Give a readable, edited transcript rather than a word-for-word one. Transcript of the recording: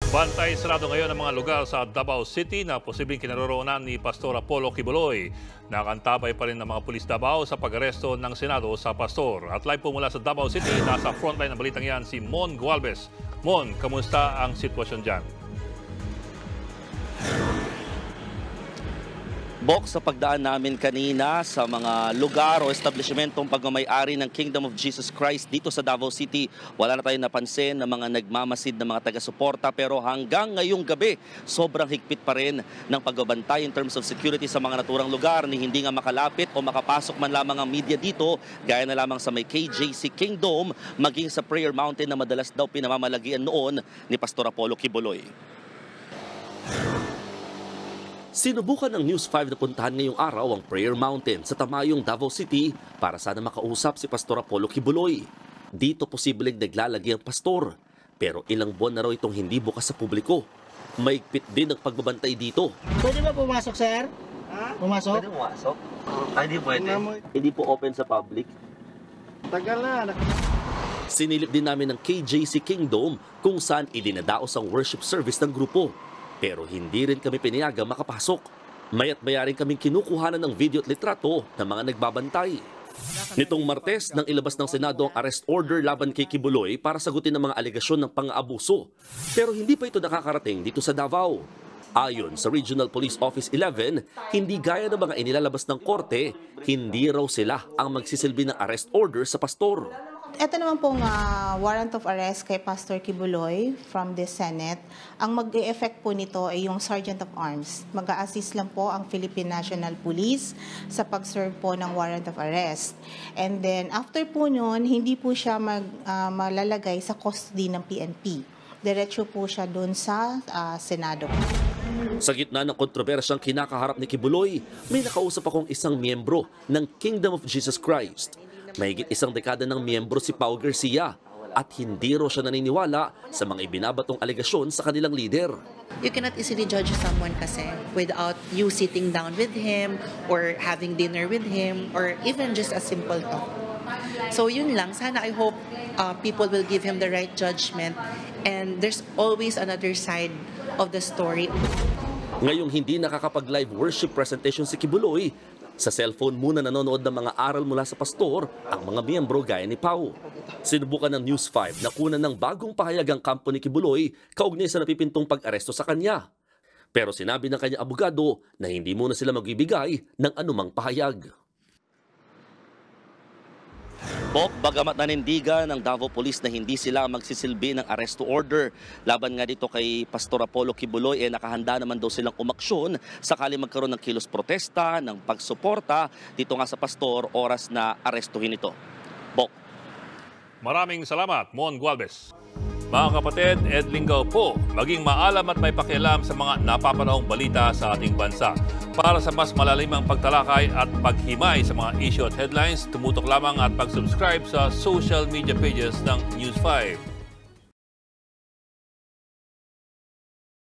Bantay sarado ngayon ang mga lugar sa Davao City na posibleng kinaroroonan ni Pastor Apollo Kibuloy. Nakantabay pa rin ng mga pulis Davao sa pag-aresto ng Senado sa pastor. At live po mula sa Davao City, nasa frontline ng balitang yan si Mon Gualvez. Mon, kamusta ang sitwasyon dyan? Bok, sa pagdaan namin kanina sa mga lugar o establishmentong pagmamay-ari ng Kingdom of Jesus Christ dito sa Davao City, wala na tayong napansin ng mga nagmamasid ng mga taga-suporta, pero hanggang ngayong gabi, sobrang higpit pa rin ng pagbabantay in terms of security sa mga naturang lugar ni hindi nga makalapit o makapasok man lamang ang media dito, gaya na lamang sa may KJC Kingdom, maging sa Prayer Mountain na madalas daw pinamamalagian noon ni Pastor Apollo Kibuloy. Sinubukan ng News 5 na puntahan ngayong araw ang Prayer Mountain sa Tamayong, Davao City para sana makausap si Pastor Apollo Kibuloy. Dito posibleng naglalagi ang pastor, pero ilang buwan na raw itong hindi bukas sa publiko. Maigpit din ang pagbabantay dito. Pwede ba pumasok, sir? Ha? Pumasok? Pwede pumasok? Ay, hindi pwede. Hindi po open sa public. Tagal na. Sinilip din namin ng KJC Kingdom kung saan idinadaos ang worship service ng grupo. Pero hindi rin kami pinayagang makapasok. Maya't maya rin kaming kinukuhanan ng video at litrato ng mga nagbabantay. Nitong Martes, nang ilabas ng Senado ang arrest order laban kay Kibuloy para sagutin ang mga alegasyon ng pang-aabuso. Pero hindi pa ito nakakarating dito sa Davao. Ayon sa Regional Police Office 11, hindi gaya ng mga inilalabas ng korte, hindi raw sila ang magsisilbi ng arrest order sa pastor. Ito naman pong warrant of arrest kay Pastor Kibuloy from the Senate. Ang mag-e-effect po nito ay yung Sergeant of Arms. Mag-a-assist lang po ang Philippine National Police sa pag-serve po ng warrant of arrest. And then after po nun, hindi po siya malalagay sa custody ng PNP. Diretso po siya doon sa Senado. Sa gitna ng kontrobersyang kinakaharap ni Kibuloy, may nakausap akong isang miyembro ng Kingdom of Jesus Christ. Mahigit isang dekada ng miyembro si Pao Garcia at hindi raw siya naniniwala sa mga ibinabatong alegasyon sa kanilang leader. You cannot easily judge someone kasi without you sitting down with him or having dinner with him or even just a simple talk. So yun lang, sana I hope people will give him the right judgment and there's always another side of the story. Ngayong hindi nakakapag-live worship presentation si Kibuloy, sa cellphone muna nanonood ng mga aral mula sa pastor ang mga miyembro gaya ni Pao. Sinubukan ng News 5 na kunan ng bagong pahayag ang kampo ni Kibuloy kaugnay sa napipintong pag-aresto sa kanya. Pero sinabi ng kanyang abogado na hindi muna sila magbibigay ng anumang pahayag. Bok, bagamat nanindigan ng Davao Police na hindi sila magsisilbi ng arresto order laban nga dito kay Pastor Apollo Kibuloy, nakahanda naman daw silang umaksyon sakali magkaroon ng kilos protesta, ng pagsuporta dito nga sa pastor oras na arestuhin ito. Bok. Maraming salamat, Mon Gualvez. Mga kapatid, Ed Lingaw po, maging maalam at may pakialam sa mga napapanahong balita sa ating bansa. Para sa mas malalimang pagtalakay at paghimay sa mga issue at headlines, tumutok lamang at pag-subscribe sa social media pages ng News 5.